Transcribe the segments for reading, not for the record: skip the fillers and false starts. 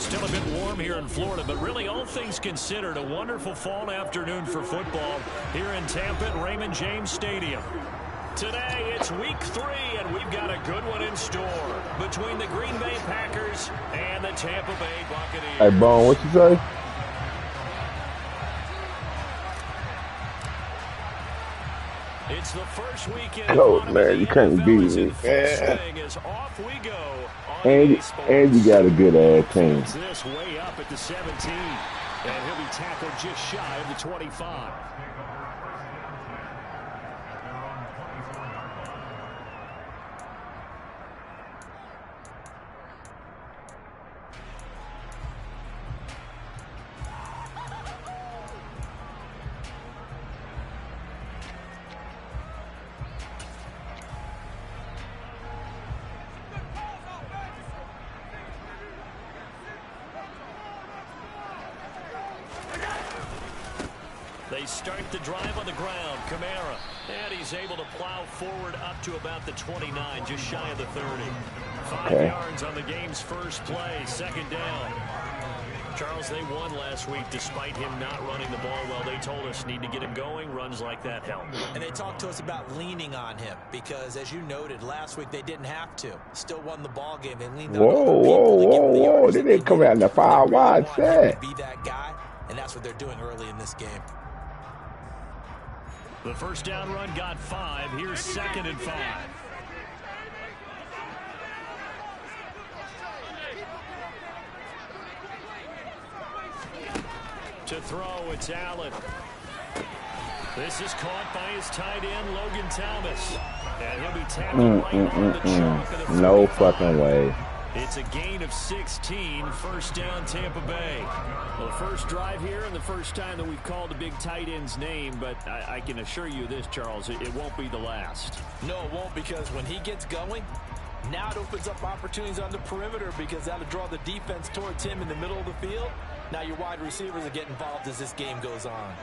Still a bit warm here in Florida, but really all things considered, a wonderful fall afternoon for football here in Tampa at Raymond James Stadium. Today, it's week 3, and we've got a good one in store between the Green Bay Packers and the Tampa Bay Buccaneers. Hey, Bone, what you say? It's the first weekend. Oh, man, you can't beat me. Yeah. And you got a good ass team. This way up at the 17, and he'll be tackled just shy of the 25. They start the drive on the ground. Kamara. And he's able to plow forward up to about the 29, just shy of the 30. 5 yards on the game's first play, second down. Charles, they won last week despite him not running the ball well. They told us need to get him going. Runs like that help. And they talked to us about leaning on him because, as you noted, last week they didn't have to. Still won the ball game. They leaned on other people to give them the yards. They didn't come out in the 5-wide set. Be that guy, and that's what they're doing early in this game. The first down run got 5. Here's 2nd and 5. To throw, it's Allen. This is caught by his tight end, Logan Thomas. And he'll be tackled right on the chalk of the 45. No fucking way. It's a gain of 16, first down Tampa Bay. Well, the first drive here and the first time that we've called a big tight end's name, but I can assure you this, Charles, it won't be the last. No, it won't, because when he gets going, now it opens up opportunities on the perimeter because that'll draw the defense towards him in the middle of the field. Now your wide receivers will get involved as this game goes on.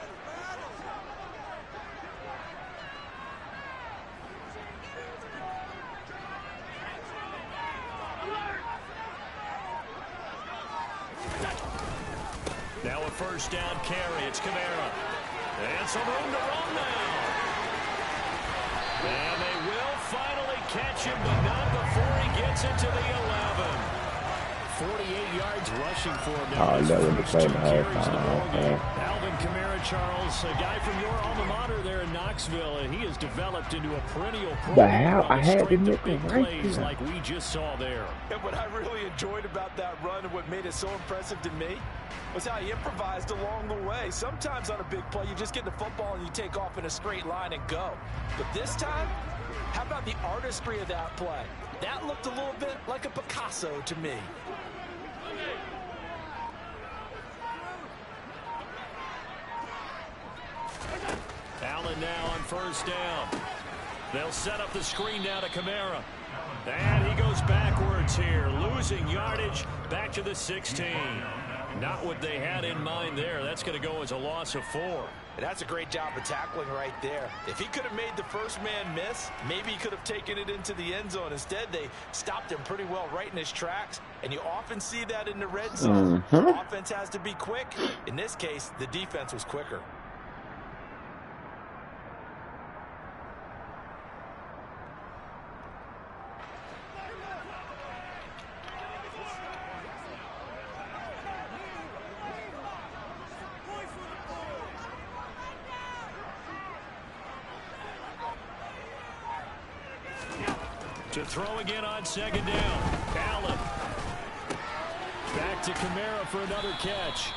Now a first down carry. It's Kamara. And some room to run now. And they will finally catch him, but not before he gets into the 11. 48 yards rushing for him now. Alvin Kamara, Charles, a guy from your alma mater there in Knoxville, and he has developed into a perennial pro. But how? I had to make the right like we just saw there. And what I really enjoyed about that run and what made it so impressive to me was how he improvised along the way. Sometimes on a big play, you just get the football and you take off in a straight line and go. But this time, how about the artistry of that play? That looked a little bit like a Picasso to me. Allen now on first down. They'll set up the screen now to Kamara. And he goes backwards here, losing yardage back to the 16. Not what they had in mind there. That's going to go as a loss of 4. And that's a great job of tackling right there. If he could have made the first man miss, maybe he could have taken it into the end zone. Instead, they stopped him pretty well right in his tracks. And you often see that in the red zone. The offense has to be quick. In this case, the defense was quicker. To throw again on second down. Allen. Back to Kamara for another catch.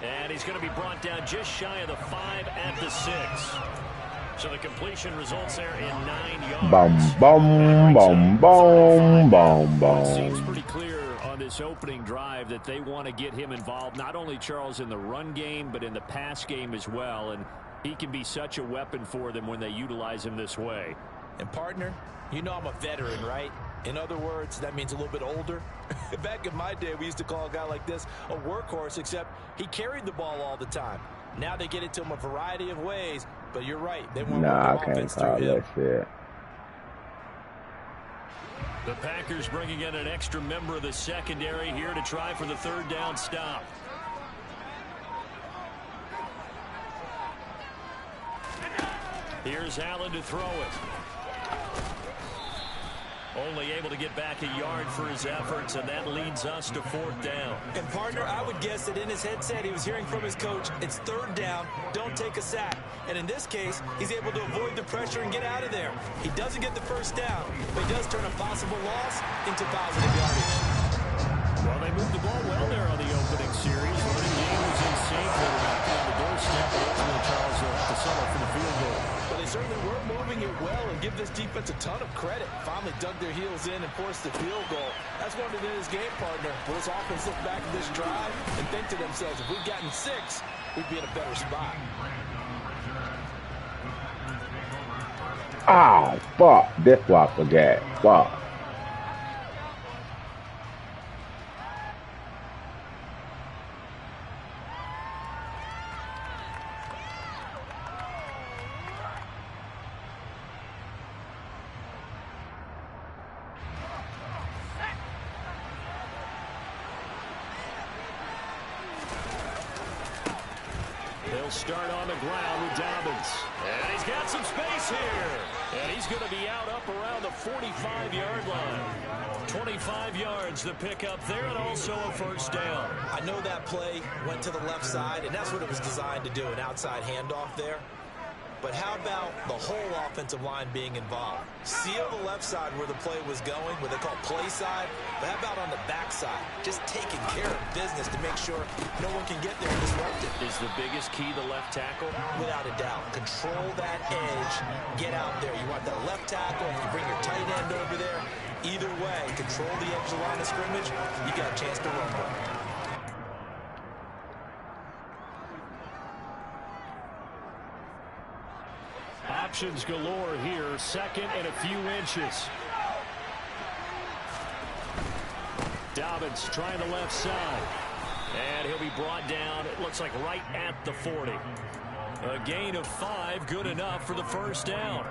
And he's going to be brought down just shy of the 5 at the 6. So the completion results there in 9 yards. Boom, boom, boom, boom, boom. It seems pretty clear on this opening drive that they want to get him involved, not only, Charles, in the run game, but in the pass game as well. And he can be such a weapon for them when they utilize him this way. And, partner, you know I'm a veteran, right? In other words, that means a little bit older. Back in my day, we used to call a guy like this a workhorse, except he carried the ball all the time. Now they get it to him a variety of ways, but you're right. They want to work the offense through him. That shit. The Packers bringing in an extra member of the secondary here to try for the 3rd down stop. Here's Allen to throw it. Only able to get back a yard for his efforts, and that leads us to 4th down. And, partner, I would guess that in his headset he was hearing from his coach, it's 3rd down, don't take a sack. And in this case, he's able to avoid the pressure and get out of there. He doesn't get the 1st down, but he does turn a possible loss into positive yardage. Well, they moved the ball well there on the opening series. When the game was in sync, they were back on the doorstep, and ultimately Charles to settle for the field goal. But they certainly were moving it well, and give this defense a ton of credit. Finally dug their heels in and forced the field goal. That's one of his game partner. Will this offense look back at this drive and think to themselves, if we'd gotten 6, we'd be in a better spot. Oh, fuck. That's what I forgot. Fuck. They'll start on the ground with Dobbins. And he's got some space here. And he's going to be out up around the 45-yard line. 25 yards the pick up there, and also a 1st down. I know that play went to the left side, and that's what it was designed to do, an outside handoff there. But how about the whole offensive line being involved? Seal the left side where the play was going, what they call play side. But how about on the back side? Just taking care of business to make sure no one can get there and disrupt it. Is the biggest key the left tackle? Without a doubt. Control that edge. Get out there. You want that left tackle. If you bring your tight end over there, either way, control the edge of the line of scrimmage, you got a chance to run one. Options galore here. 2nd and a few inches. Dobbins trying the left side. And he'll be brought down, it looks like right at the 40. A gain of 5, good enough for the 1st down.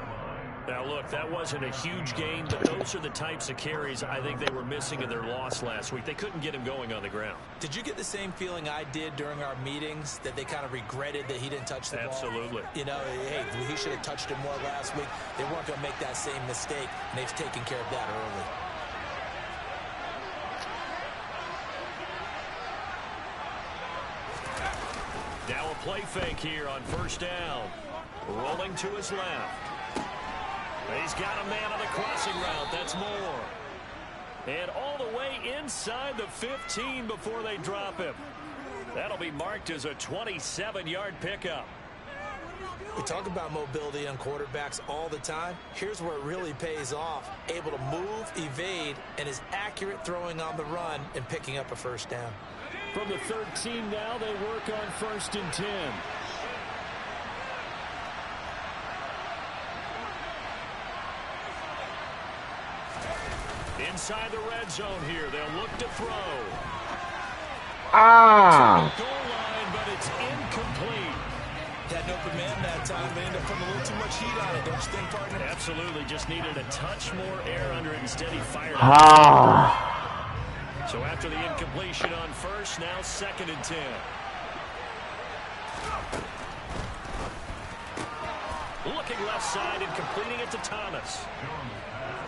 Now, look, that wasn't a huge gain, but those are the types of carries I think they were missing in their loss last week. They couldn't get him going on the ground. Did you get the same feeling I did during our meetings, that they kind of regretted that he didn't touch the ball? Absolutely. You know, hey, he should have touched it more last week. They weren't going to make that same mistake, and they've taken care of that early. Now a play fake here on 1st down. Rolling to his left. He's got a man on the crossing route. That's Moore. And all the way inside the 15 before they drop him. That'll be marked as a 27-yard pickup. We talk about mobility on quarterbacks all the time. Here's where it really pays off. Able to move, evade, and is accurate throwing on the run and picking up a 1st down. From the 13 now, they work on 1st and 10. Inside the red zone here, they'll look to throw. Goal line, but it's incomplete. Had no command that time. They ended up putting a little too much heat on it, don't you think, partner? Absolutely, just needed a touch more air under it. Instead, he fired. So after the incompletion on 1st, now 2nd and 10. Looking left side and completing it to Thomas.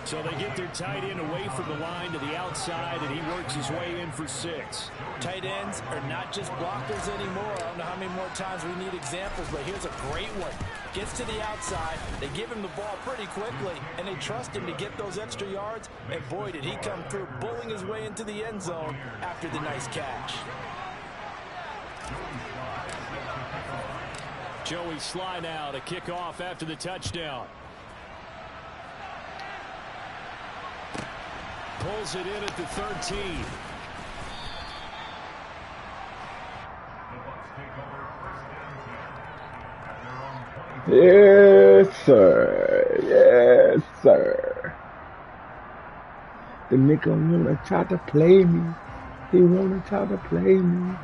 So they get their tight end away from the line to the outside, and he works his way in for 6. Tight ends are not just blockers anymore. I don't know how many more times we need examples, but here's a great one. Gets to the outside, they give him the ball pretty quickly, and they trust him to get those extra yards, and boy, did he come through, bowling his way into the end zone after the nice catch. Joey Sly now to kick off after the touchdown. Pulls it in at the 13. Yes, sir. Yes, sir. The nigga wanna try to play me. He wanna try to play me.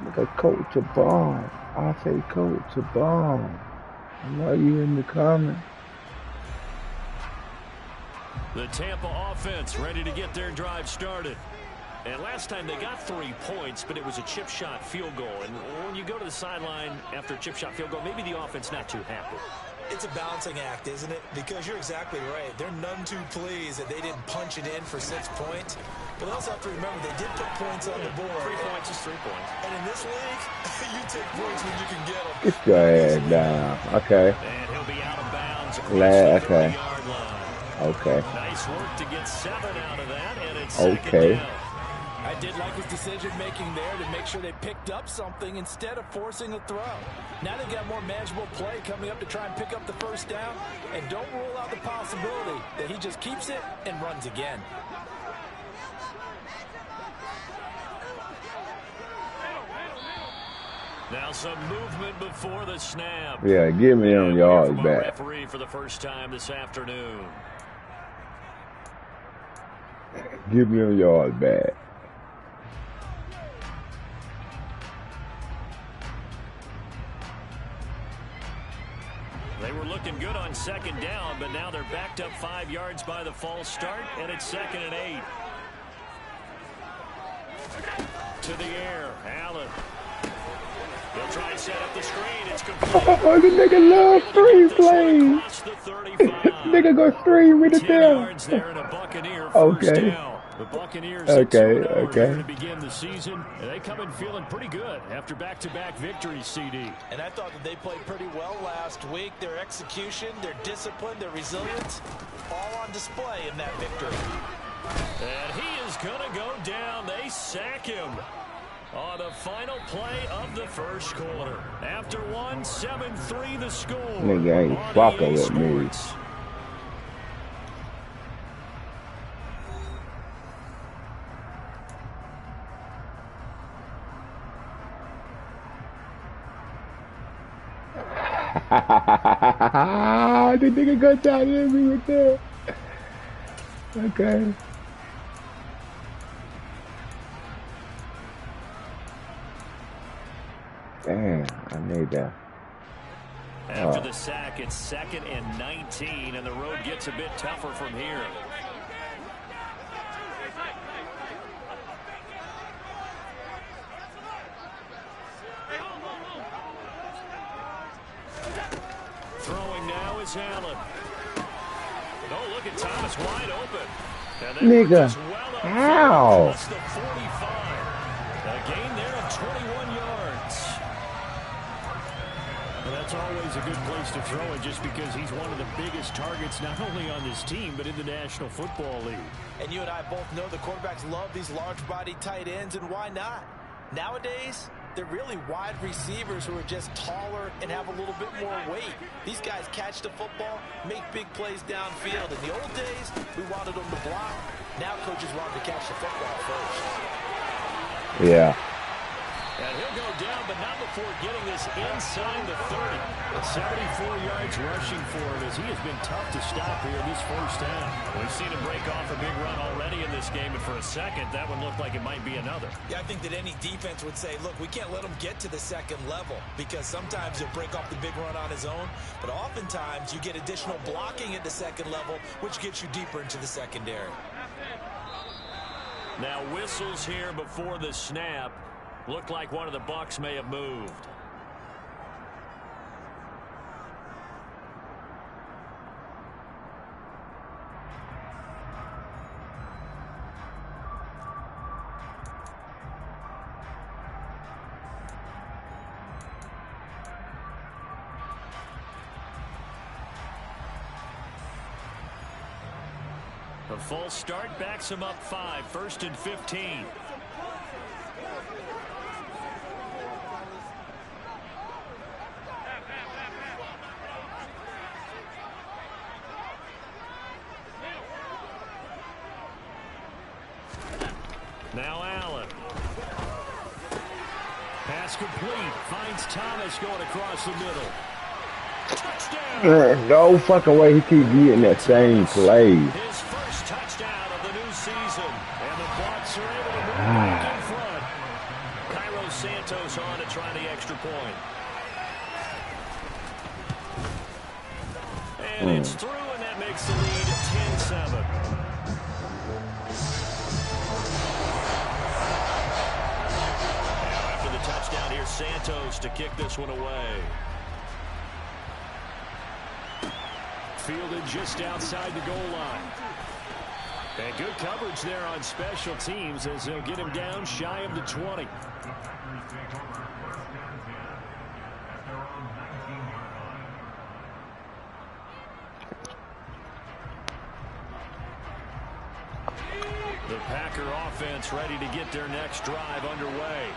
Nigga, coach a bomb. I say coach a bomb. Why you in the comments? The Tampa offense ready to get their drive started. And last time they got 3 points, but it was a chip shot field goal. And when you go to the sideline after a chip shot field goal, maybe the offense not too happy. It's a balancing act, isn't it? Because you're exactly right. They're none too pleased that they didn't punch it in for 6 points. But they also have to remember they did put points on the board. 3 points is 3 points. And in this league, you take points when you can get them. Get your ass down. Okay. And he'll be out of bounds. Okay. Okay. Nice work to get 7 out of that, and it's okay. down. I did like his decision-making there to make sure they picked up something instead of forcing a throw. Now they've got more manageable play coming up to try and pick up the first down. And don't rule out the possibility that he just keeps it and runs again. Now some movement before the snap. Yeah, give me on yards back. Referee for the first time this afternoon. Give me on yards back. They were looking good on second down, but now they're backed up 5 yards by the false start, and it's 2nd and 8. To the air, Allen. They'll try and set up the screen. It's complete. Oh, the nigga love screen plays. Nigga go screen with it down. Okay. The Buccaneers okay. to begin the season, and they come in feeling pretty good after back-to-back victories, CD. And I thought that they played pretty well last week. Their execution, their discipline, their resilience, all on display in that victory. And he is going to go down. They sack him on the final play of the first quarter. After 7-3 the score. Nigga ain't fucking with me. The nigga got down in me with that. Okay. Damn, I made that. After the sack, it's 2nd and 19, and the road gets a bit tougher from here. Throwing now is Allen. Oh, look at Thomas wide open. Nigga, how? That's the 45. A gain there of 21 yards. And that's always a good place to throw it just because he's one of the biggest targets not only on this team but in the National Football League. And you and I both know the quarterbacks love these large-bodied tight ends, and why not? Nowadays, they're really wide receivers who are just taller and have a little bit more weight. These guys catch the football, make big plays downfield. In the old days, we wanted them to block. Now coaches want them to catch the football first. Yeah. And he'll go down, but not before getting this inside the 30. 74 yards rushing for him as he has been tough to stop here this first half. We've seen him break off a big run already in this game, and for a second, that one looked like it might be another. Yeah, I think that any defense would say, look, we can't let him get to the second level because sometimes he'll break off the big run on his own, but oftentimes you get additional blocking at the second level, which gets you deeper into the secondary. Now whistles here before the snap. Looked like one of the Bucs may have moved. A false start backs him up 5, 1st and 15. Now Allen. Pass complete. Finds Thomas going across the middle. Touchdown. No fucking way he keep getting that same play. His first touchdown of the new season. And the Bucs are able to move back in front. Cairo Santos on to try the extra point. And it's through, and that makes the lead 10-7. Now after the touchdown, here's Santos to kick this one away. Fielded just outside the goal line. And good coverage there on special teams as they'll get him down shy of the 20. The Packer offense ready to get their next drive underway.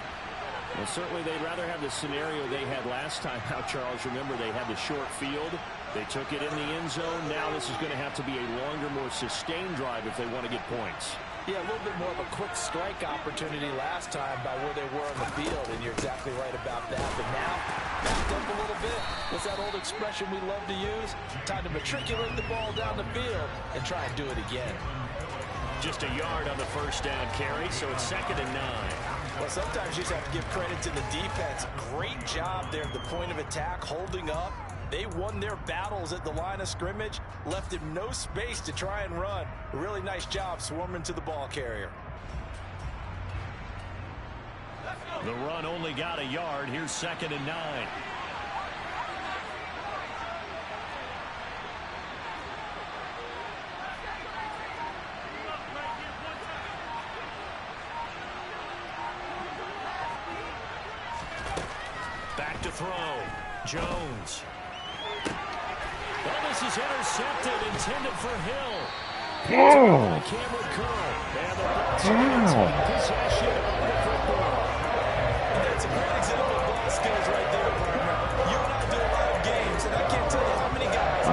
Well, certainly they'd rather have the scenario they had last time out, Charles. Remember, they had the short field. They took it in the end zone. Now this is going to have to be a longer, more sustained drive if they want to get points. Yeah, a little bit more of a quick strike opportunity last time by where they were on the field, and you're exactly right about that. But now, backed up a little bit. What's that old expression we love to use? Time to matriculate the ball down the field and try and do it again. Just a yard on the first down carry, so it's 2nd and 9. Well, sometimes you just have to give credit to the defense. Great job there at the point of attack, holding up. They won their battles at the line of scrimmage, left him no space to try and run. A really nice job swarming to the ball carrier. The run only got a yard. Here's 2nd and 9. Back to throw. Jones. Well, this is intercepted, intended for Hill. Damn. Cameron Curl. And the Bucs take possession of the football. That's a great example of ball skills right there, partner. You and I do a lot of games, and I can't tell you how many guys I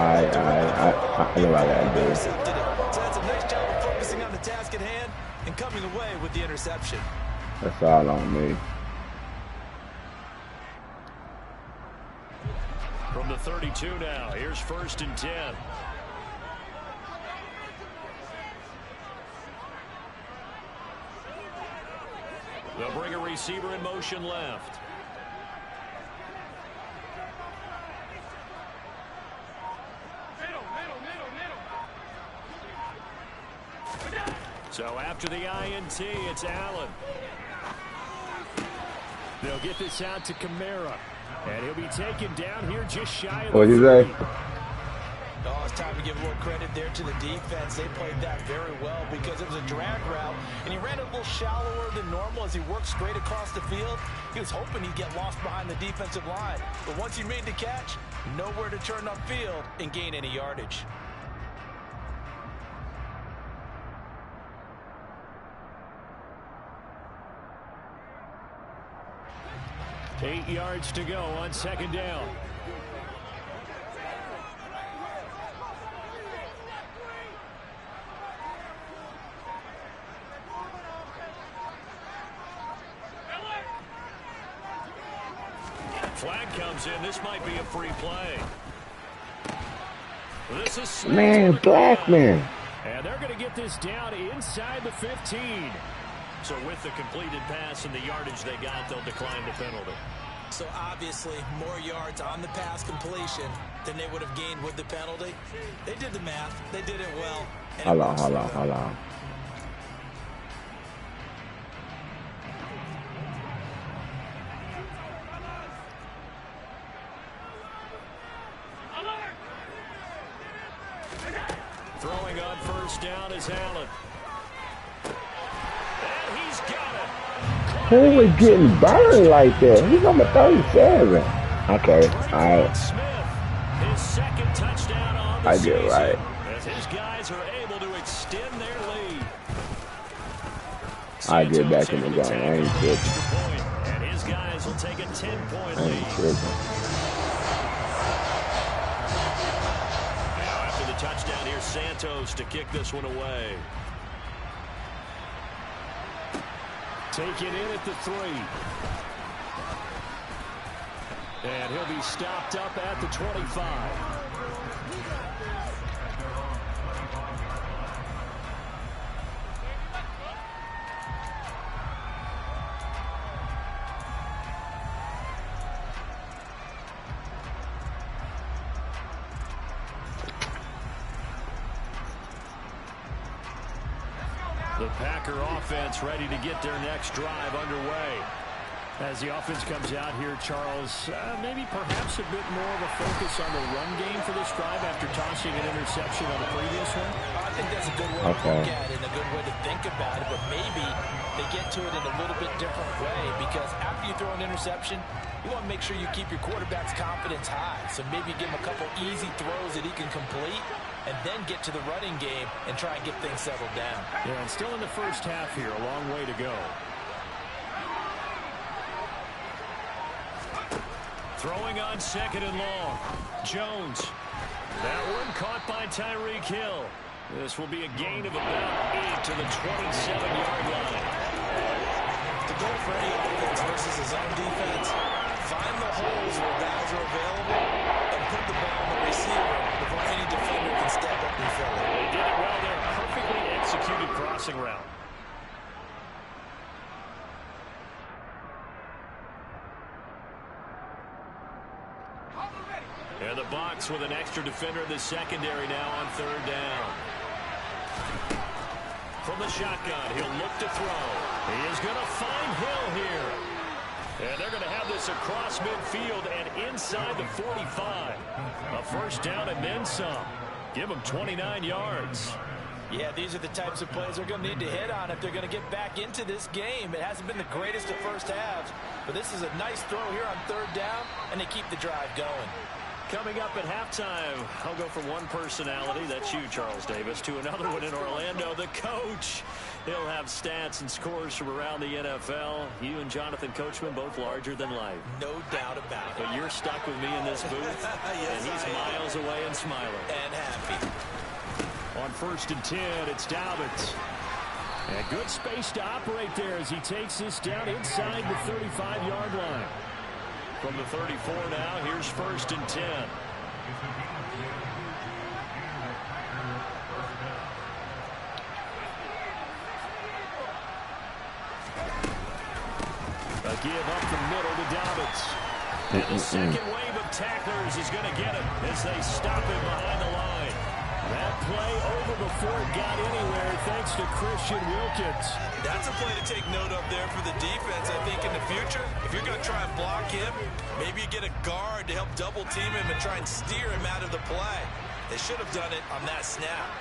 know how that is. So that's a nice job of focusing on the task at hand and coming away with the interception. That's all on me. From the 32 now, here's 1st and 10. They'll bring a receiver in motion left. So after the INT, it's Allen. They'll get this out to Kamara. And he'll be taken down here just shy of the 30. What'd you say? Oh, it's time to give a little credit there to the defense. They played that very well because it was a drag route, and he ran it a little shallower than normal as he worked straight across the field. He was hoping he'd get lost behind the defensive line. But once he made the catch, nowhere to turn upfield and gain any yardage. Eight yards to go on 2nd down. Flag comes in. This might be a free play. This is Smith. Man, Blackman. And they're going to get this down inside the 15. So with the completed pass and the yardage they got, they'll decline the penalty. So obviously more yards on the pass completion than they would have gained with the penalty. They did the math. They did it well. Hold on. Throwing on 1st down is Allen. And he's got it. Who was getting burned like that? He's number 37. Okay, alright. Smith, his 2nd touchdown on the I get it right. as his guys are able to extend their lead. I get back in the game. I ain't tripping. And his guys will take a 10-point I lead. ain't tripping. Now after the touchdown, here's Santos to kick this one away. Taken in at the 3. And he'll be stopped up at the 25. The Packer offense ready to get their next drive underway. As the offense comes out here, Charles, maybe perhaps a bit more of a focus on the run game for this drive after tossing an interception on the previous one? I think that's a good way to look at it and a good way to think about it, but maybe they get to it in a little bit different way because after you throw an interception, you want to make sure you keep your quarterback's confidence high. So maybe give him a couple easy throws that he can complete and then get to the running game and try and get things settled down. Yeah, and still in the first half here, a long way to go. Throwing on 2nd and long. Jones. That one caught by Tyreek Hill. This will be a gain of about 8 to the 27-yard line. The goal for any offense versus his own defense, find the holes where guys are available and put the ball on the receiver before any defender can step up and fill it. They did it well there. Perfectly executed crossing route. And the Bucs with an extra defender in the secondary now on 3rd down. From the shotgun, he'll look to throw. He is going to find Hill here. And they're going to have this across midfield and inside the 45. A first down and then some. Give them 29 yards. Yeah, these are the types of plays they're going to need to hit on if they're going to get back into this game. It hasn't been the greatest of first halves, but this is a nice throw here on 3rd down, and they keep the drive going. Coming up at halftime, I'll go from one personality, that's you, Charles Davis, to another one in Orlando, the coach. He'll have stats and scores from around the NFL. You and Jonathan Coachman, both larger than life. No doubt about it. But you're stuck with me in this booth, yes, and he's miles away and smiling. And happy. On 1st and 10, it's Dobbins. And good space to operate there as he takes this down inside the 35-yard line. From the 34 now, here's 1st and 10. A give up the middle to Dobbins. And the second wave of tacklers is going to get him as they stop him behind the line. That play over before it got anywhere thanks to Christian Wilkins. That's a play to take note of there for the defense, I think, in the future. If you're going to try and block him, maybe you get a guard to help double team him and try and steer him out of the play. They should have done it on that snap.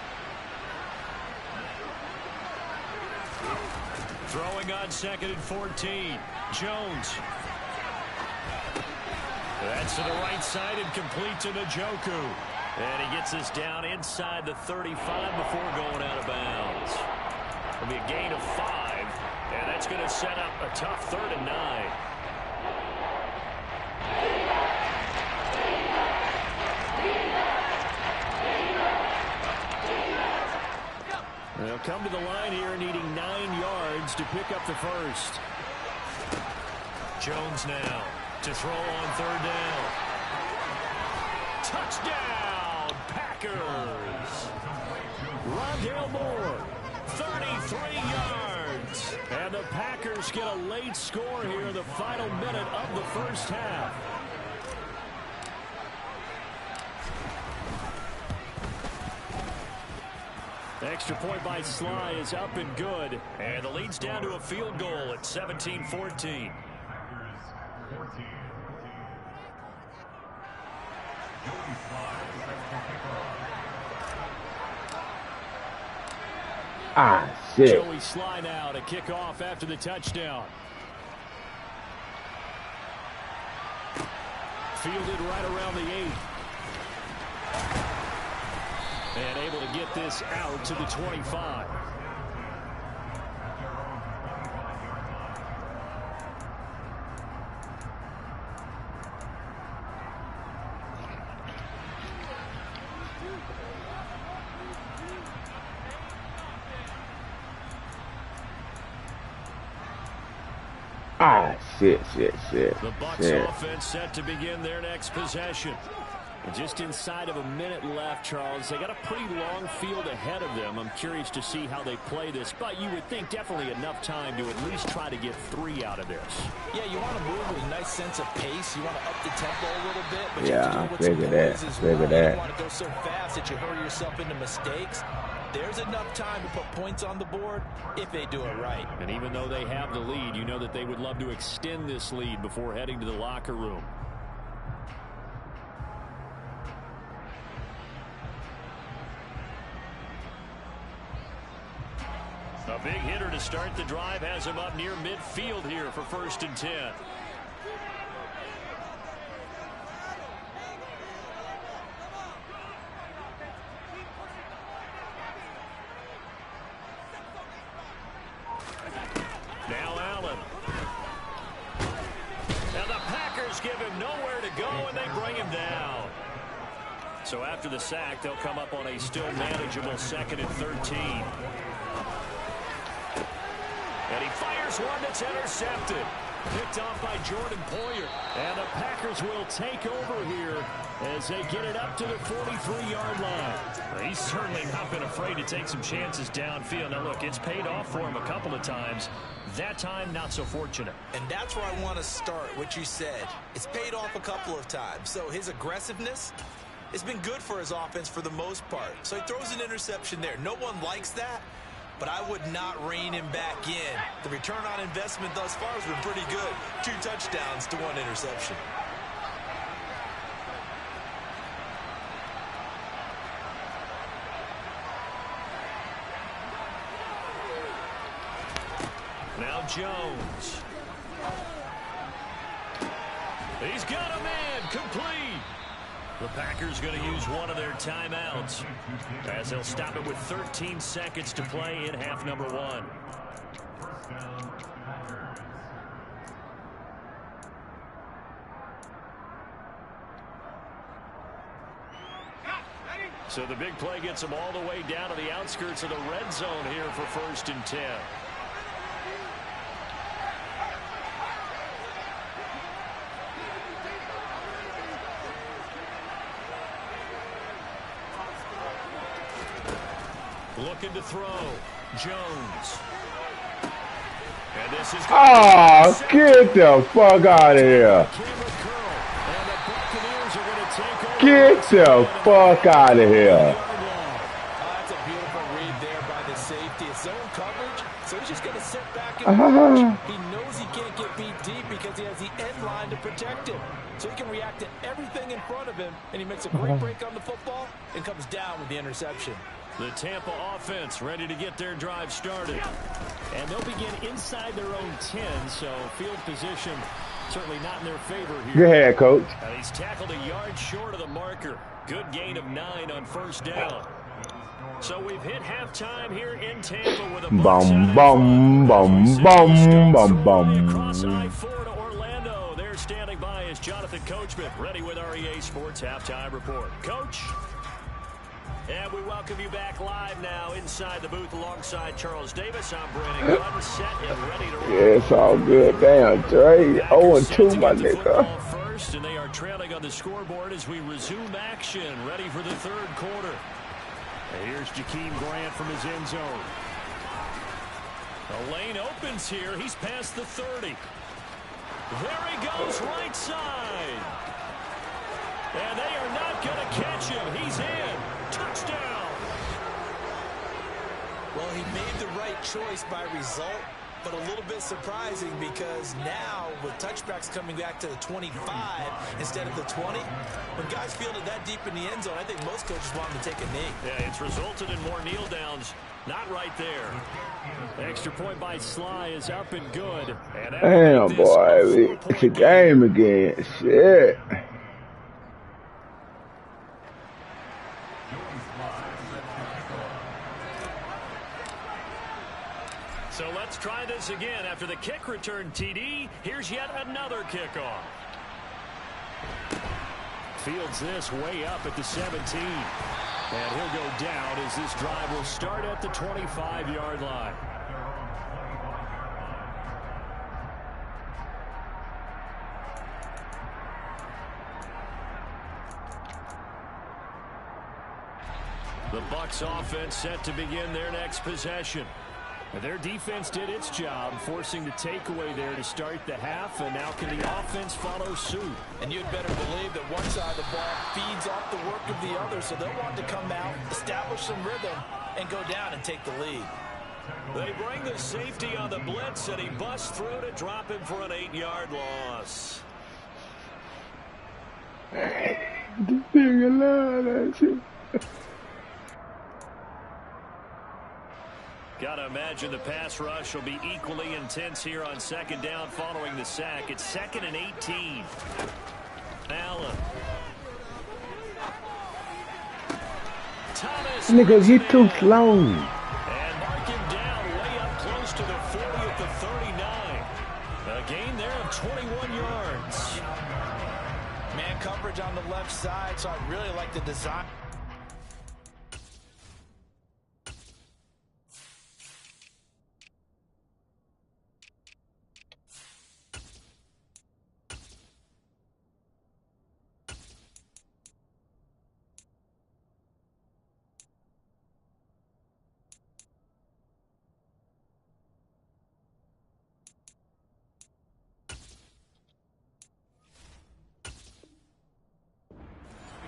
Throwing on 2nd and 14. Jones. That's to the right side and complete to Njoku. And he gets this down inside the 35 before going out of bounds. It'll be a gain of 5, and that's going to set up a tough 3rd and 9. They'll come to the line here needing 9 yards to pick up the first. Jones now to throw on 3rd down. Touchdown, Packers. Rondale Moore, 33 yards. And the Packers get a late score here in the final minute of the first half. Extra point by Sly is up and good. And the lead's down to a field goal at 17-14. Shit. Joey Sly now to kick off after the touchdown. Fielded right around the 8. And able to get this out to the 25. Shit. The Bucs offense set to begin their next possession. And just inside of a minute left, Charles. They got a pretty long field ahead of them. I'm curious to see how they play this, but you would think definitely enough time to at least try to get 3 out of this. Yeah, you want to move with a nice sense of pace. You want to up the tempo a little bit, but you have to do it with some poise as well. You don't want to go so fast that you hurry yourself into mistakes. There's enough time to put points on the board if they do it right. And even though they have the lead, you know that they would love to extend this lead before heading to the locker room. A big hitter to start the drive has him up near midfield here for 1st and 10. Now Allen. And the Packers give him nowhere to go, and they bring him down. So after the sack, they'll come up on a still manageable 2nd and 13. And he fires one that's intercepted. Picked off by Jordan Poyer. And the Packers will take over here as they get it up to the 43-yard line. He's certainly not been afraid to take some chances downfield. Now, look, it's paid off for him a couple of times. That time, not so fortunate. And that's where I want to start, what you said. It's paid off a couple of times. So his aggressiveness has been good for his offense for the most part. So he throws an interception there. No one likes that. But I would not rein him back in. The return on investment thus far has been pretty good. 2 touchdowns to 1 interception. Now Jones. He's got a man complete. The Packers going to use one of their timeouts as they'll stop it with 13 seconds to play in half number 1. So the big play gets them all the way down to the outskirts of the red zone here for 1st and 10. Looking to throw. Jones. And this is get the fuck out of here. Get the fuck out of here. That's a beautiful read there by the safety. It's zone coverage, so he's just going to sit back and watch. He knows he can't get beat deep because he has the end line to protect him. So he can react to everything in front of him, and he makes a great break on the football and comes down with the interception. The Tampa offense ready to get their drive started. And they'll begin inside their own 10, so field position certainly not in their favor here. Go ahead, coach. And he's tackled a yard short of the marker. Good gain of 9 on 1st down. So we've hit halftime here in Tampa with a bum bum bum bum bum bum. Across I-4 to Orlando. They're standing by as Jonathan Coachman ready with our EA Sports halftime report. Coach. And we welcome you back live now inside the booth alongside Charles Davis. I'm Brandon Gunn, set and ready to roll. Yeah, it's all good. Damn, Dre. 0-2, my nigga. First, and they are trailing on the scoreboard as we resume action, ready for the 3rd quarter. And here's Jakeem Grant from his end zone. The lane opens here. He's past the 30. There he goes, right side. And they are not going to catch him. He's in. Touchdown. Well, he made the right choice by result, but a little bit surprising because now with touchbacks coming back to the 25 instead of the 20, when guys fielded that deep in the end zone, I think most coaches want them to take a knee. Yeah, it's resulted in more kneel downs. Not right there. The extra point by Sly is up and good. And damn, boy. It's a game again. Shit. So let's try this again. After the kick return TD, here's yet another kickoff. Fields this way up at the 17. And he'll go down as this drive will start at the 25-yard line. The Bucs offense set to begin their next possession. Their defense did its job, forcing the takeaway there to start the half, and now can the offense follow suit? And you'd better believe that one side of the ball feeds off the work of the other, so they'll want to come out, establish some rhythm, and go down and take the lead. They bring the safety on the blitz, and he busts through to drop him for an 8-yard loss. This nigga love that shit. Gotta imagine the pass rush will be equally intense here on second down following the sack. It's 2nd and 18. Allen. Thomas. Nigga, he too slow. And mark him down way up close to the 40 at the 39. A gain there of 21 yards. Man coverage on the left side, so I really like the design.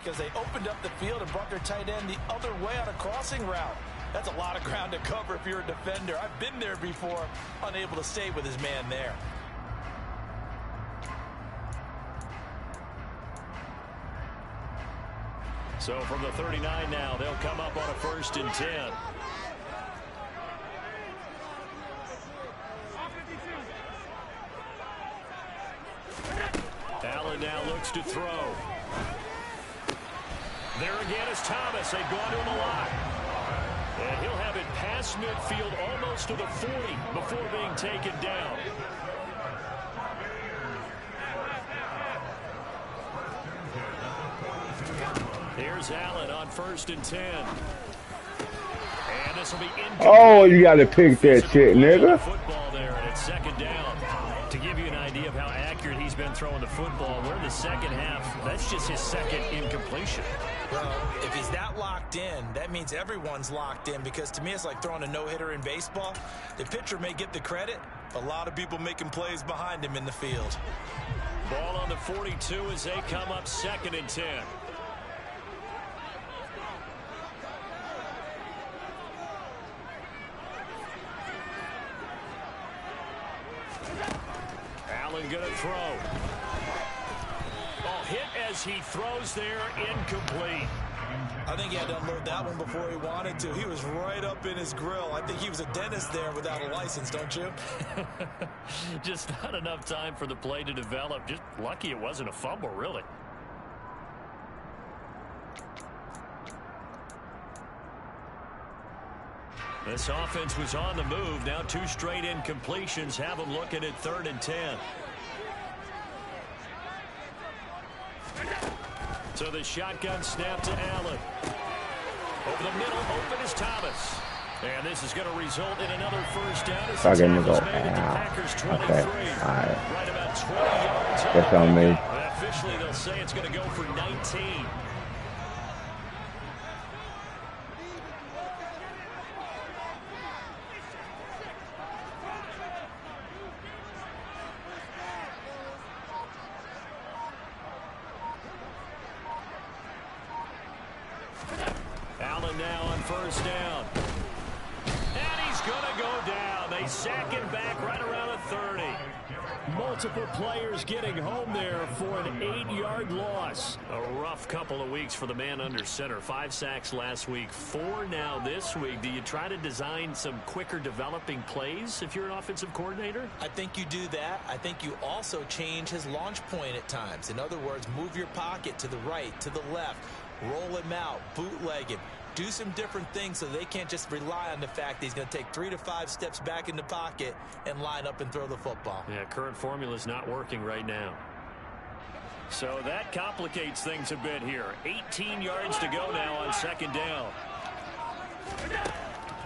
Because they opened up the field and brought their tight end the other way on a crossing route. That's a lot of ground to cover if you're a defender. I've been there before, unable to stay with his man there. So from the 39 now, they'll come up on a 1st and 10. Allen now looks to throw. There again is Thomas. They've gone to him a lot. And he'll have it past midfield almost to the 40 before being taken down. Here's Allen on 1st and 10. And this will be incomplete. Oh, you got to pick that shit, nigga. Football there, and it's 2nd down. To give you an idea of how accurate he's been throwing the football, we're in the second half. That's just his 2nd incompletion. Well, if he's that locked in, that means everyone's locked in, because to me it's like throwing a no-hitter in baseball. The pitcher may get the credit, but a lot of people making plays behind him in the field. Ball on the 42 as they come up 2nd and 10. Allen gonna throw. Oh, hit as he throws there, incomplete. I think he had to unload that one before he wanted to. He was right up in his grill. I think he was a dentist there without a license, don't you? Just not enough time for the play to develop. Just lucky it wasn't a fumble, really. This offense was on the move. Now 2 straight incompletions have them looking at 3rd and 10. So the shotgun snap to Allen. Over the middle, open is Thomas. And this is going to result in another 1st down. As the tackle's made at the Packers 23. Okay, all right. Right about 20 yards. That's on me. Officially, they'll say it's going to go for 19. Allen now on 1st down. And he's going to go down. They sack him back right around the 30. Multiple players getting home there for an 8-yard loss. A rough couple of weeks for the man under center. 5 sacks last week, 4 now this week. Do you try to design some quicker developing plays if you're an offensive coordinator? I think you do that. I think you also change his launch point at times. In other words, move your pocket to the right, to the left. Roll him out, bootleg him, do some different things so they can't just rely on the fact that he's going to take 3 to 5 steps back in the pocket and line up and throw the football. Yeah, current formula is not working right now. So that complicates things a bit here. 18 yards to go now on 2nd down.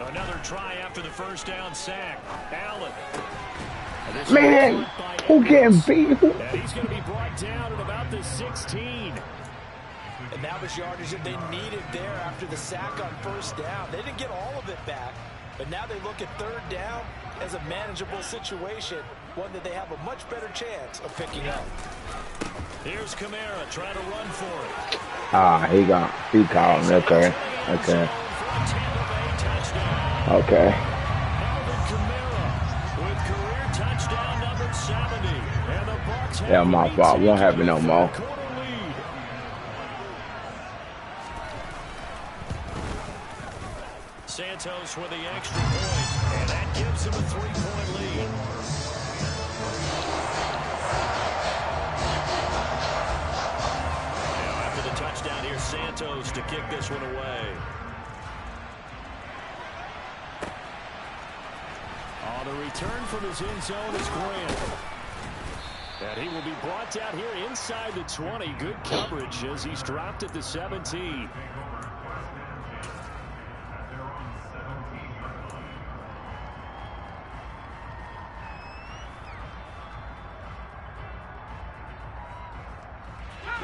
Another try after the 1st down sack. Allen. Man, who getting beat? And he's going to be brought down at about the 16. And that was yardage that they needed there after the sack on 1st down. They didn't get all of it back, but now they look at 3rd down as a manageable situation, one that they have a much better chance of picking up. Here's Kamara trying to run for it. He called. Okay. Okay. With career touchdown number 70. And the Bucs Yeah, my fault. Won't happen no more. Santos with the extra point, and that gives him a 3-point lead. Now after the touchdown, here's Santos to kick this one away. On the return from his end zone is Grant. And he will be brought down here inside the 20. Good coverage as he's dropped at the 17.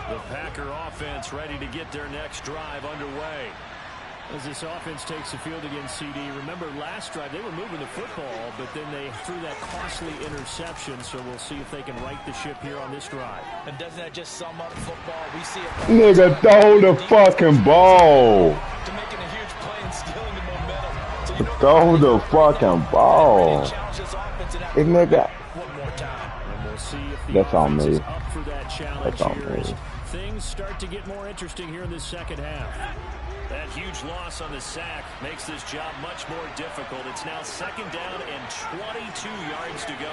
The Packer offense ready to get their next drive underway. As this offense takes the field against CD, remember last drive they were moving the football, but then they threw that costly interception, so we'll see if they can right the ship here on this drive. And doesn't that just sum up football? We see it. Nigga, throw the fucking ball. To making a huge play and stealing the momentum. So you know throw the fucking ball. This nigga. One more time. And we'll see if the That's on offense me. is up for that challenge That's on here as me. things start to get more interesting here in this second half. That huge loss on the sack makes this job much more difficult. It's now 2nd down and 22 yards to go.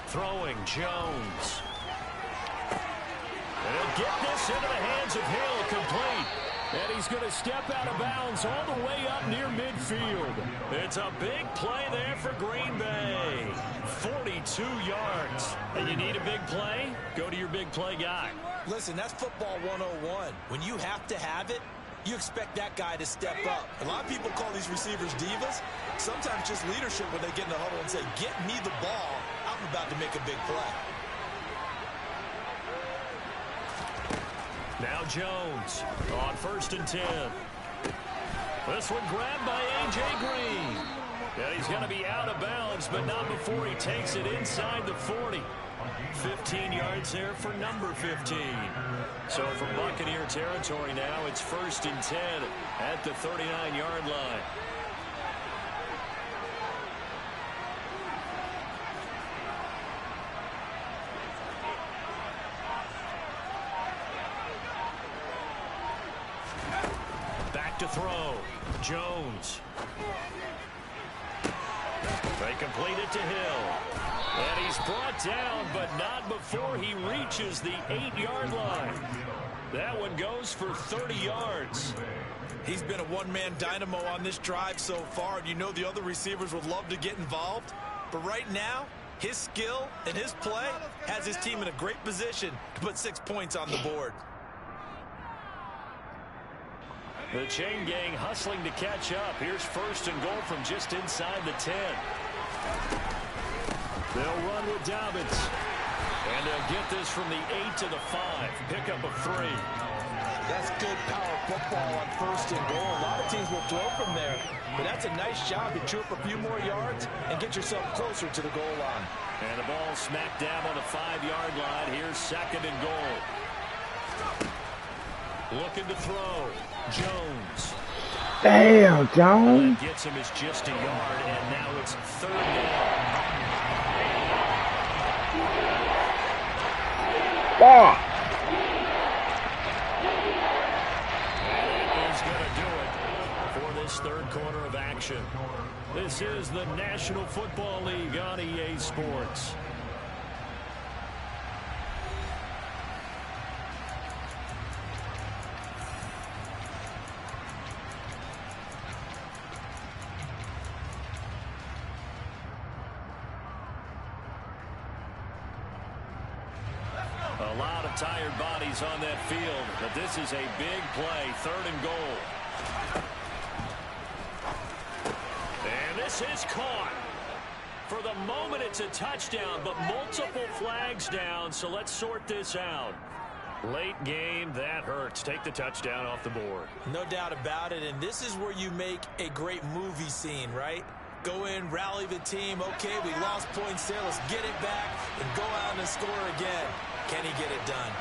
Throwing Jones. And he'll get this into the hands of Hill, complete. And he's going to step out of bounds all the way up near midfield. It's a big play there for Green Bay. 42 yards. And you need a big play? Go to your big play guy. Listen, that's football 101. When you have to have it, you expect that guy to step up. A lot of people call these receivers divas. Sometimes just leadership when they get in the huddle and say, get me the ball. I'm about to make a big play. Now Jones on 1st and 10. This one grabbed by A.J. Green. And he's going to be out of bounds, but not before he takes it inside the 40. 15 yards there for number 15. So from Buccaneer territory now, it's 1st and 10 at the 39-yard line. To throw. Jones. They complete it to Hill. And he's brought down, but not before he reaches the 8-yard line. That one goes for 30 yards. He's been a one-man dynamo on this drive so far, and you know the other receivers would love to get involved. But right now, his skill and his play has his team in a great position to put 6 points on the board. The chain gang hustling to catch up. Here's 1st and goal from just inside the 10. They'll run with Dobbins. And they'll get this from the 8 to the 5. Pick up of 3. That's good power football on 1st and goal. A lot of teams will throw from there. But that's a nice job to chew up a few more yards and get yourself closer to the goal line. And the ball smacked down on the 5-yard line. Here's 2nd and goal. Looking to throw. Jones. Damn, Jones. That gets him is just a yard, and now it's 3rd down. Oh. And that is going to do it for this 3rd quarter of action. This is the National Football League on EA Sports. A lot of tired bodies on that field, but this is a big play, 3rd and goal. And this is caught. For the moment, it's a touchdown, but multiple flags down, so let's sort this out. Late game, that hurts. Take the touchdown off the board. No doubt about it, and this is where you make a great movie scene, right? Go in, rally the team. Okay, we lost points there. Let's get it back and go out and score again. Can he get it done?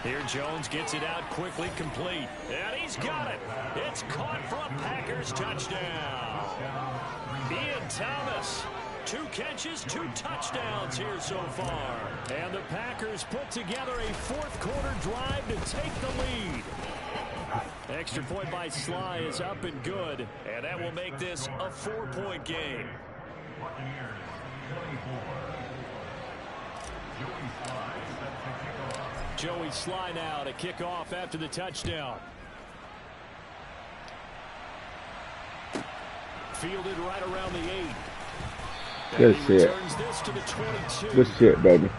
Here Jones gets it out quickly, complete. And he's got it. It's caught for a Packers touchdown. Ian Thomas. 2 catches, 2 touchdowns here so far. And the Packers put together a fourth-quarter drive to take the lead. Extra point by Sly is up and good, and that will make this a 4-point game. Joey Sly now to kick off after the touchdown. Fielded right around the 8. Good shit. Good shit, baby.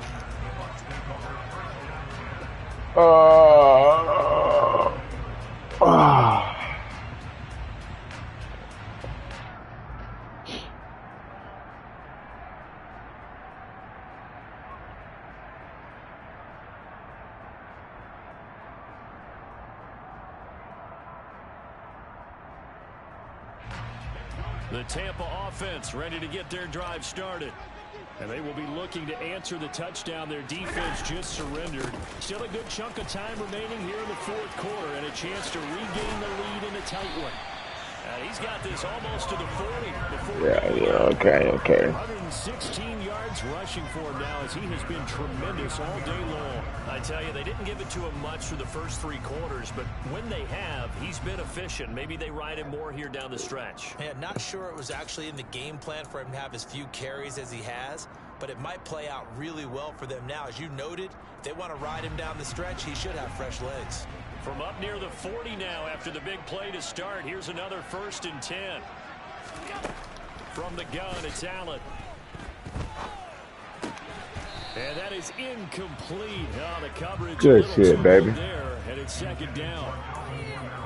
The Tampa offense ready to get their drive started. And they will be looking to answer the touchdown their defense just surrendered. Still a good chunk of time remaining here in the fourth quarter and a chance to regain the lead in a tight one. He's got this almost to the 40. Okay. 116 yards rushing for him now as he has been tremendous all day long. I tell you, they didn't give it to him much for the first 3 quarters, but when they have, he's been efficient. Maybe they ride him more here down the stretch. Yeah, not sure it was actually in the game plan for him to have as few carries as he has, but it might play out really well for them now. As you noted, if they want to ride him down the stretch, he should have fresh legs. From up near the 40 now after the big play to start. Here's another 1st and 10. From the gun, it's Allen. And that is incomplete. Oh, the coverage. Good shit, baby. There, and it's 2nd down.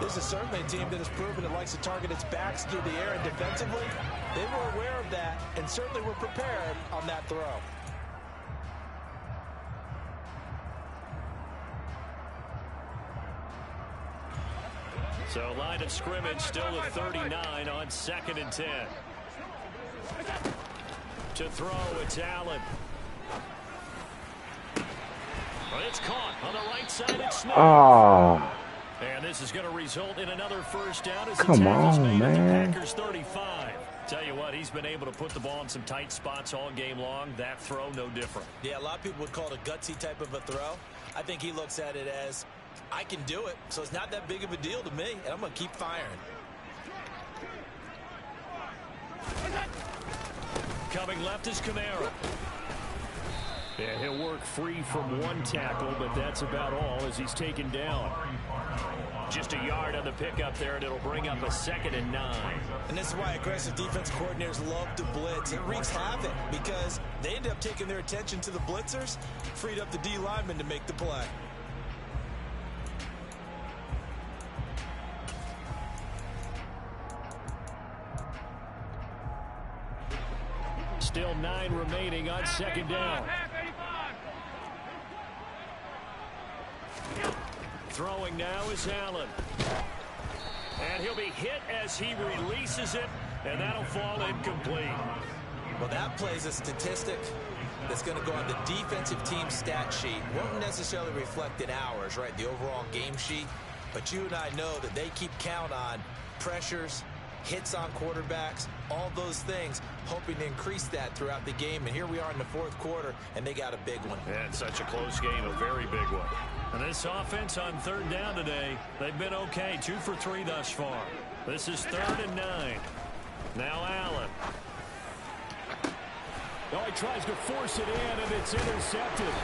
This is certainly a team that has proven it likes to target its backs through the air, and defensively, they were aware of that and certainly were prepared on that throw. So line of scrimmage still at 39 on 2nd and 10. To throw, it's Allen. But it's caught on the right side. It's Smith. And this is going to result in another 1st down as the tackle's made at the Packers 35. Tell you what, he's been able to put the ball in some tight spots all game long. That throw, no different. Yeah, a lot of people would call it a gutsy type of a throw. I think he looks at it as, I can do it, so it's not that big of a deal to me, and I'm going to keep firing. Coming left is Kamara. Yeah, he'll work free from 1 tackle, but that's about all as he's taken down. Just a yard on the pickup there, and it'll bring up a 2nd and 9. And this is why aggressive defense coordinators love to blitz. It wreaks havoc because they end up taking their attention to the blitzers, freed up the D lineman to make the play. Still 9 remaining on 2nd down. Throwing now is Allen. And he'll be hit as he releases it, and that'll fall incomplete. Well, that plays a statistic that's going to go on the defensive team stat sheet. Won't necessarily reflect in ours, right, the overall game sheet. But you and I know that they keep count on pressures, hits on quarterbacks, all those things, hoping to increase that throughout the game. And here we are in the 4th quarter, and they got a big one. And such a close game, a very big one. And this offense on 3rd down today, they've been okay, 2 for 3 thus far. This is 3rd and 9. Now Allen. Oh, he tries to force it in, and it's intercepted.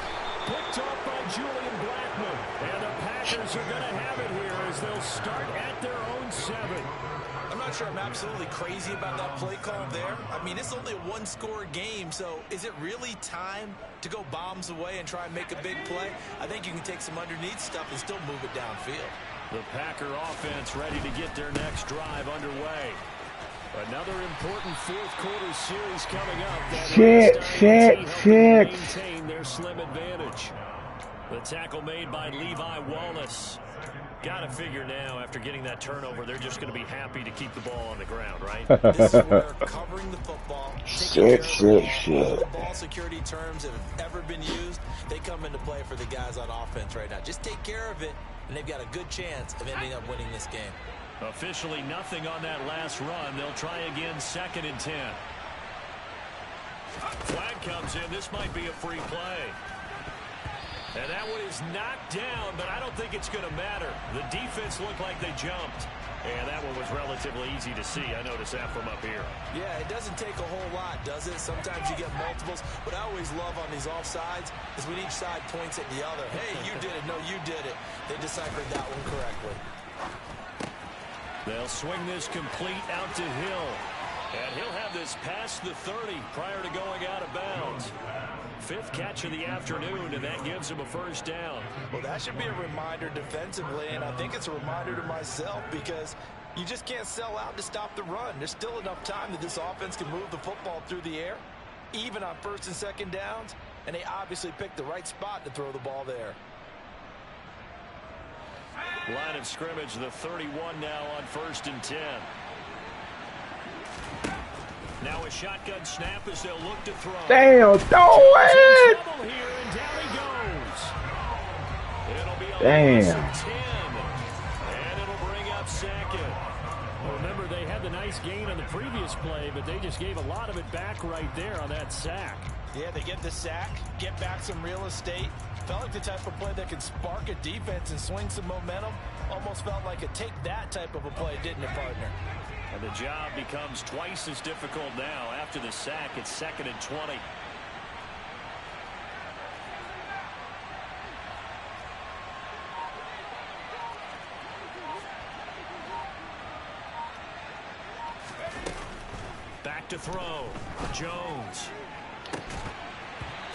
Picked off by Julian Blackman. And the Packers are going to have it here as they'll start at their own 7. I'm not sure I'm absolutely crazy about that play call there. I mean, it's only a 1-score game, so is it really time to go bombs away and try and make a big play? I think you can take some underneath stuff and still move it downfield. The Packer offense ready to get their next drive underway. Another important 4th quarter series coming up. Maintain their slim advantage. The tackle made by Levi Wallace. Got to figure now, after getting that turnover, they're just going to be happy to keep the ball on the ground, right? This is where covering the football, taking care of the ball, all the ball security terms that have ever been used, they come into play for the guys on offense right now. Just take care of it, and they've got a good chance of ending up winning this game. Officially nothing on that last run. They'll try again, 2nd and 10. Flag comes in. This might be a free play. And that one is knocked down, but I don't think it's going to matter. The defense looked like they jumped. And that one was relatively easy to see. I noticed that from up here. Yeah, it doesn't take a whole lot, does it? Sometimes you get multiples. What I always love on these offsides is when each side points at the other. Hey, you did it. No, you did it. They deciphered that one correctly. They'll swing this complete out to Hill. And he'll have this past the 30 prior to going out of bounds. 5th catch of the afternoon, and that gives him a first down. Well, that should be a reminder defensively, and I think it's a reminder to myself because you just can't sell out to stop the run. There's still enough time that this offense can move the football through the air, even on 1st and 2nd downs, and they obviously picked the right spot to throw the ball there. Line of scrimmage, the 31 now on 1st and 10. Now a shotgun snap as they'll look to throw. Damn, throw it! Here, and down he goes. It'll be a Damn. 10, and it'll bring up 2nd. Well, remember, they had the nice gain on the previous play, but they just gave a lot of it back right there on that sack. Yeah, they get the sack, get back some real estate. Felt like the type of play that can spark a defense and swing some momentum. Almost felt like a take that type of a play, didn't it, partner? And the job becomes twice as difficult now. After the sack, it's 2nd and 20. Back to throw. Jones.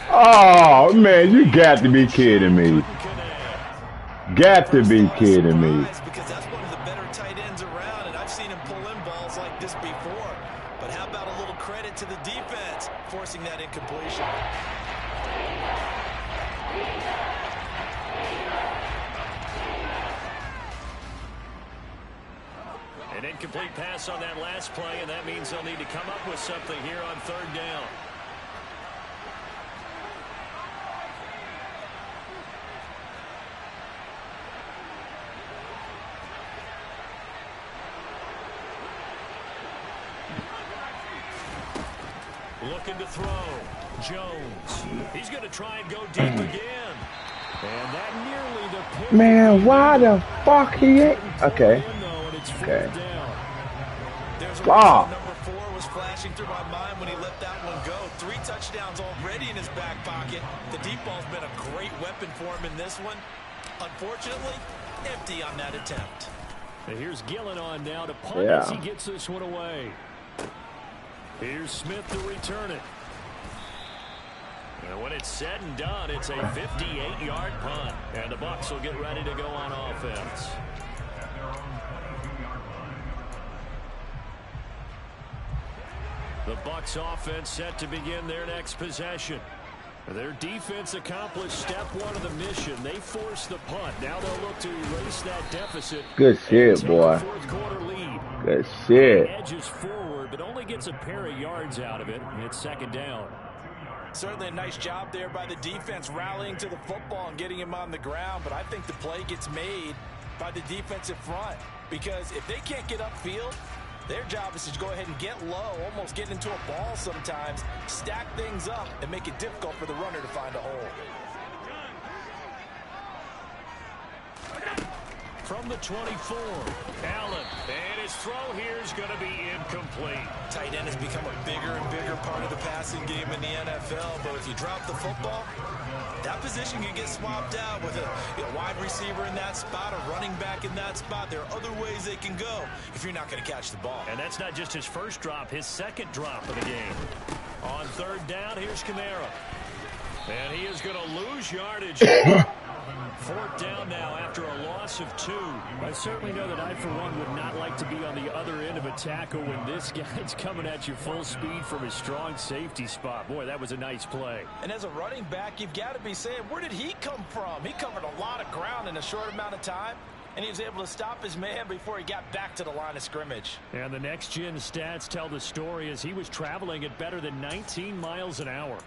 Oh, man, you got to be kidding me. Got to be kidding me. Because that's one of the better tight ends around, and I've seen him pull in balls like this before. But how about a little credit to the defense forcing that incompletion? An incomplete pass on that last play, and that means they'll need to come up with something here on 3rd down. Looking to throw. Jones. He's going to try and go deep again. And that nearly the pick. Man, why the fuck he ain't? Okay. Okay. Wow. Number 4 was flashing through my mind when he let that one go. 3 touchdowns already in his back pocket. The deep ball's been a great weapon for him in this one. Unfortunately, empty on that attempt. And here's Gillen on now to punt as he gets this one away. Here's Smith to return it. And when it's said and done, it's a 58-yard punt. And the Bucs will get ready to go on offense. The Bucs offense set to begin their next possession. Their defense accomplished step 1 of the mission. They forced the punt. Now they'll look to erase that deficit. Good shit, boy. Fourth-quarter lead. Good shit. Edges forward, but only gets a pair of yards out of it. It's 2nd down. Certainly a nice job there by the defense rallying to the football and getting him on the ground. But I think the play gets made by the defensive front. Because if they can't get upfield, their job is to go ahead and get low, almost get into a ball sometimes, stack things up, and make it difficult for the runner to find a hole. From the 24, Allen, and his throw here is going to be incomplete. Tight end has become a bigger and bigger part of the passing game in the NFL, but if you drop the football, that position can get swapped out with a wide receiver in that spot, a running back in that spot. There are other ways they can go if you're not going to catch the ball. And that's not just his first drop, his 2nd drop of the game. On 3rd down, here's Kamara. And he is going to lose yardage. 4th down now after a loss of 2. I certainly know that I, for one, would not like to be on the other end of a tackle when this guy's coming at you full speed from his strong safety spot. Boy, that was a nice play. And as a running back, you've got to be saying, where did he come from? He covered a lot of ground in a short amount of time. and he was able to stop his man before he got back to the line of scrimmage. And the next-gen stats tell the story as he was traveling at better than 19 miles an hour.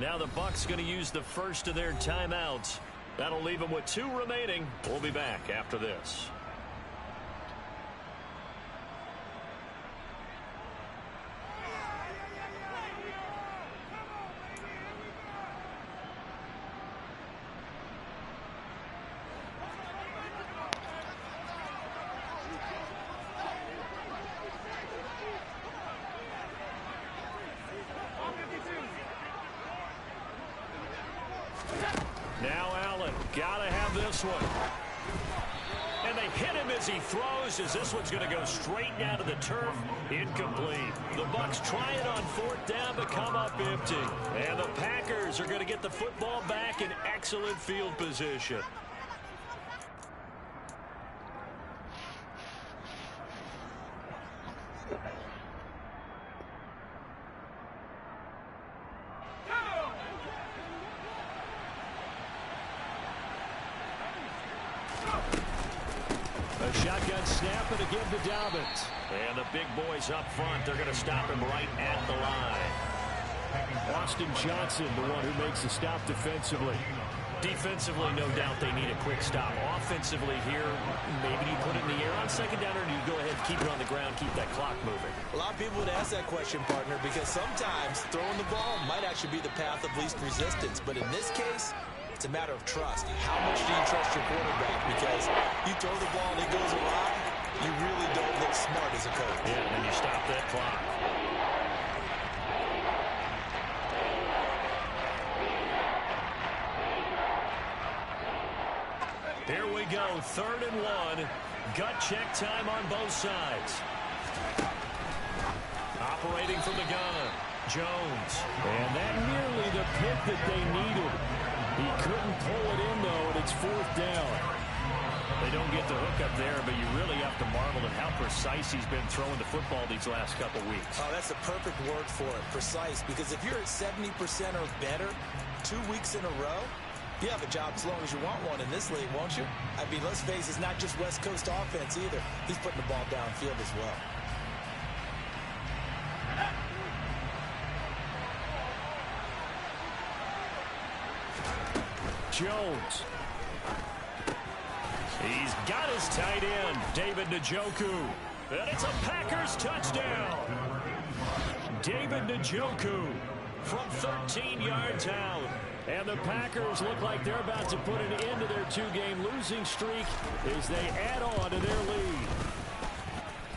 Now the Bucs going to use the first of their timeouts. That'll leave them with 2 remaining. We'll be back after this. Now Allen, gotta have this one. And they hit him as he throws, as this one's going to go straight down to the turf. Incomplete. The Bucs try it on 4th down, but come up empty. And the Packers are going to get the football back in excellent field position. A shotgun snap and again to Dobbins. And the big boys up front, they're going to stop him right at the line. Austin Johnson, the one who makes the stop defensively. Defensively, no doubt they need a quick stop. Offensively here, maybe you put it in the air on 2nd down, or do you go ahead and keep it on the ground, keep that clock moving? A lot of people would ask that question, partner, because sometimes throwing the ball might actually be the path of least resistance. But in this case, it's a matter of trust. How much do you trust your quarterback? Because you throw the ball and it goes awry, you really don't look smart as a coach. Yeah, and then you stop that clock. Here we go, 3rd and 1. Gut check time on both sides. Operating from the gun, Jones. And that nearly the pick that they needed. He couldn't pull it in, though, and it's 4th down. They don't get the hook up there, but you really have to marvel at how precise he's been throwing the football these last couple weeks. Oh, that's the perfect word for it, precise, because if you're at 70% or better 2 weeks in a row, you have a job as long as you want one in this league, won't you? I mean, let's face it, it's not just West Coast offense either. He's putting the ball downfield as well. Jones. He's got his tight end, David Njoku. And it's a Packers touchdown. David Njoku from 13 yards out. And the Packers look like they're about to put an end to their 2-game losing streak as they add on to their lead.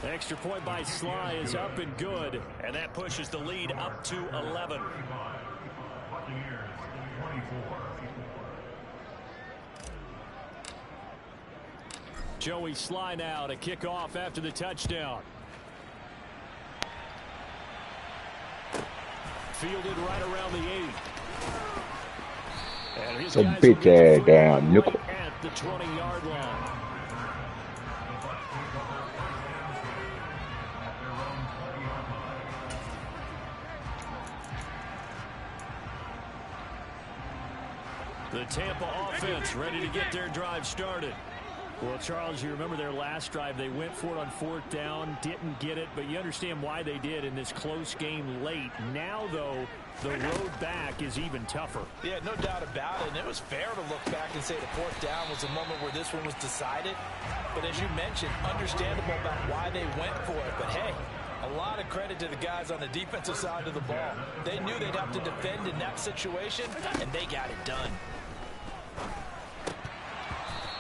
The extra point by Sly is up and good, and that pushes the lead up to 11. Joey Sly now to kick off after the touchdown. Fielded right around the 8. And his guys beat that down, nickel. Right at the 20-yard line. The Tampa offense ready to get their drive started. Well, Charles, you remember their last drive. They went for it on 4th down, didn't get it, but you understand why they did in this close game late. Now, though, the road back is even tougher. Yeah, no doubt about it. And it was fair to look back and say the 4th down was a moment where this one was decided. But as you mentioned, understandable about why they went for it. But, hey, a lot of credit to the guys on the defensive side of the ball. They knew they'd have to defend in that situation, and they got it done.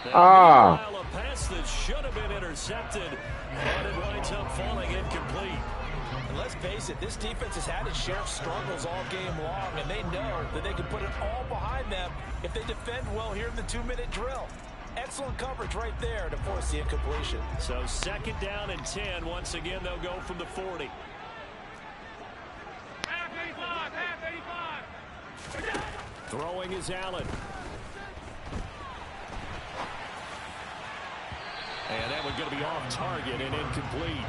A pass that should have been intercepted, and it winds up falling incomplete. And let's face it, this defense has had its share of struggles all game long, and they know that they can put it all behind them if they defend well here in the 2-minute drill. Excellent coverage right there to force the incompletion. So 2nd down and 10. Once again, they'll go from the 40. Half 85. Throwing is Allen. And that one's going to be off target and incomplete.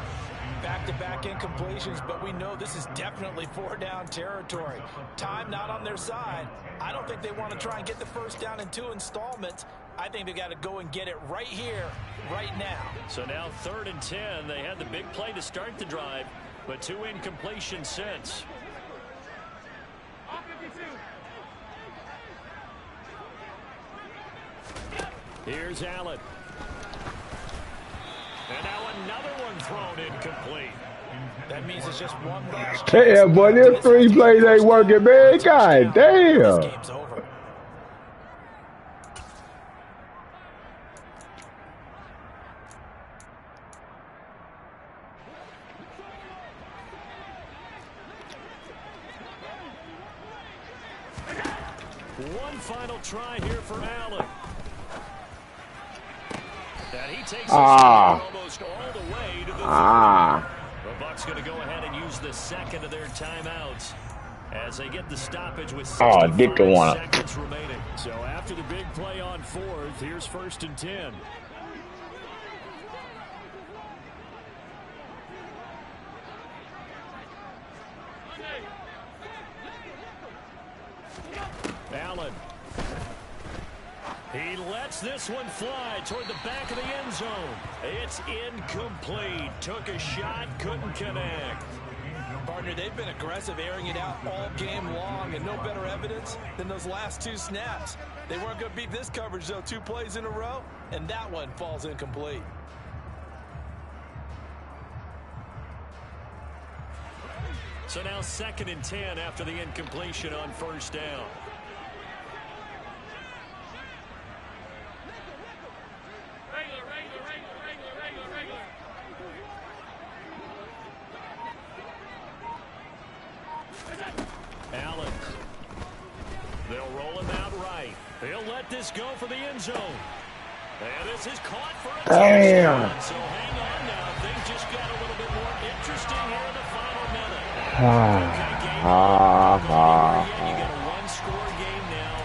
Back-to-back incompletions, but we know this is definitely 4-down territory. Time not on their side. I don't think they want to try and get the first down in 2 installments. I think they got to go and get it right here, right now. So now 3rd and 10. They had the big play to start the drive, but 2 incompletions since. Here's Allen. And now another one thrown incomplete. That means it's just one last. Yeah, boy, them 3 plays ain't working, man. God damn. This game's over. One final try here for Allen. And he takes almost all the way to the 30. The Bucs going to go ahead and use the second of their timeouts as they get the stoppage with 65 seconds remaining. So after the big play on 4th, here's 1st and 10. Allen. He lets this one fly toward the back of the end zone. It's incomplete. Took a shot, couldn't connect. Partner, they've been aggressive, airing it out all game long, and no better evidence than those last 2 snaps. They weren't going to beat this coverage, though, 2 plays in a row, and that one falls incomplete. So now 2nd and 10 after the incompletion on 1st down. Allen. They'll roll him out right. He'll let this go for the end zone. And this is caught for a touchdown. So hang on now. Things just got a little bit more interesting here in the final minute. You got a 1-score game now.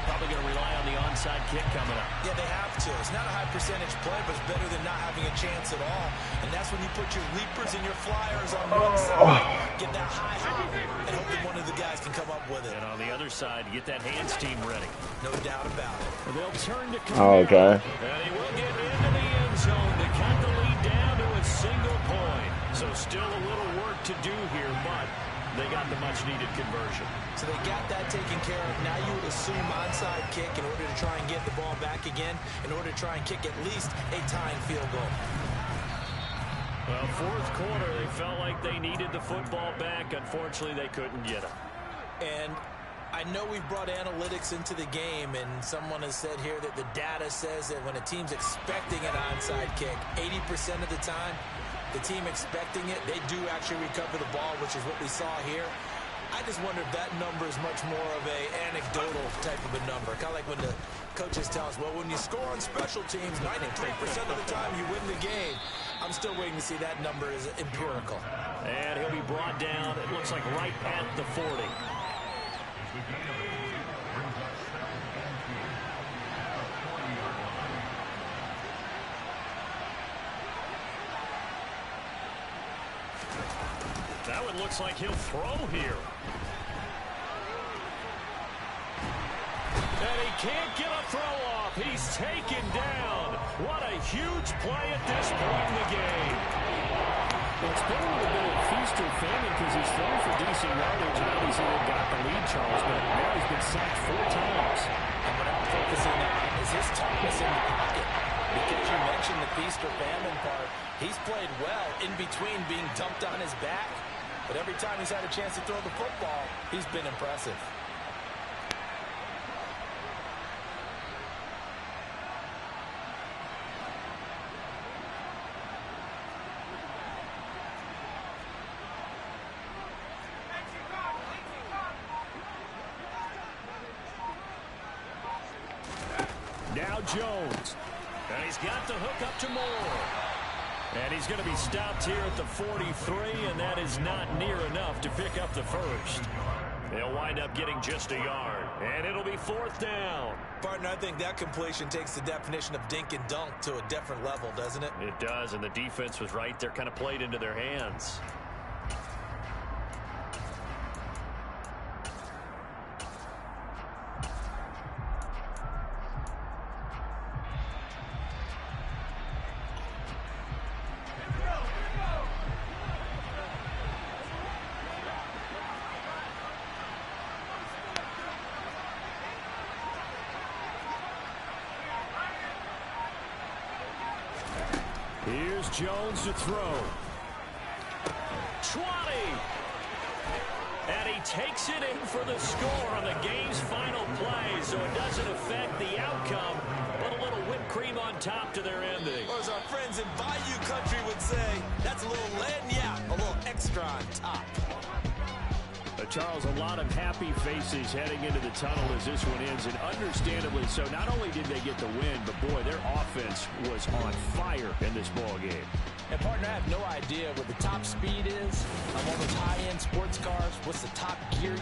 Probably going to rely on the onside kick coming up. Yeah, they have to. It's not a high percentage play, but it's better than not having a chance at all. And that's when you put your leapers and your flyers on one side, get that high hop, and hope that one of the guys can come up with it. And on the other side, get that hands team ready. No doubt about it. They'll turn to come okay. And he will get into the end zone to cut the lead down to a single point. So still a little work to do here, but they got the much-needed conversion. So they got that taken care of. Now you would assume onside kick in order to try and get the ball back again, in order to try and kick at least a tying field goal. Well, 4th quarter, they felt like they needed the football back. Unfortunately, they couldn't get it. And I know we've brought analytics into the game, and someone has said here that the data says that when a team's expecting an onside kick, 80% of the time, the team expecting it, they do actually recover the ball, which is what we saw here. I just wonder if that number is much more of a anecdotal type of a number. Kind of like when the coaches tell us, well, when you score on special teams, 93% of the time you win the game. I'm still waiting to see that number is empirical. And he'll be brought down, it looks like right at the 40. That one looks like he'll throw here. And he can't get a throw off. He's taken down. What a huge play at this point in the game. Well, it's been a little bit of feast or famine because he's thrown for decent yardage. Obviously, they've got the lead, Charles, but now he's been sacked 4 times. And what I'm focusing on is his toughness in the pocket. Because you mentioned the feast or famine part, he's played well in between being dumped on his back. But every time he's had a chance to throw the football, he's been impressive. Now Jones. And he's got the hook up to Moore. And he's going to be stopped here at the 43, and that is not near enough to pick up the first. They'll wind up getting just a yard. And it'll be 4th down. Partner, I think that completion takes the definition of dink and dunk to a different level, doesn't it? It does, and the defense was right there, kind of played into their hands. Here's Jones to throw. 20. And he takes it in for the score on the game's final play, so it doesn't affect the outcome, but a little whipped cream on top to their ending. Or as our friends in Bayou Country would say, that's a little lagniappe, a little extra on top. Charles, a lot of happy faces heading into the tunnel as this one ends, and understandably so. Not only did they get the win, but boy, their offense was on fire in this ball game. And partner, I have no idea what the top speed is on one of those high-end sports cars. What's the top gear you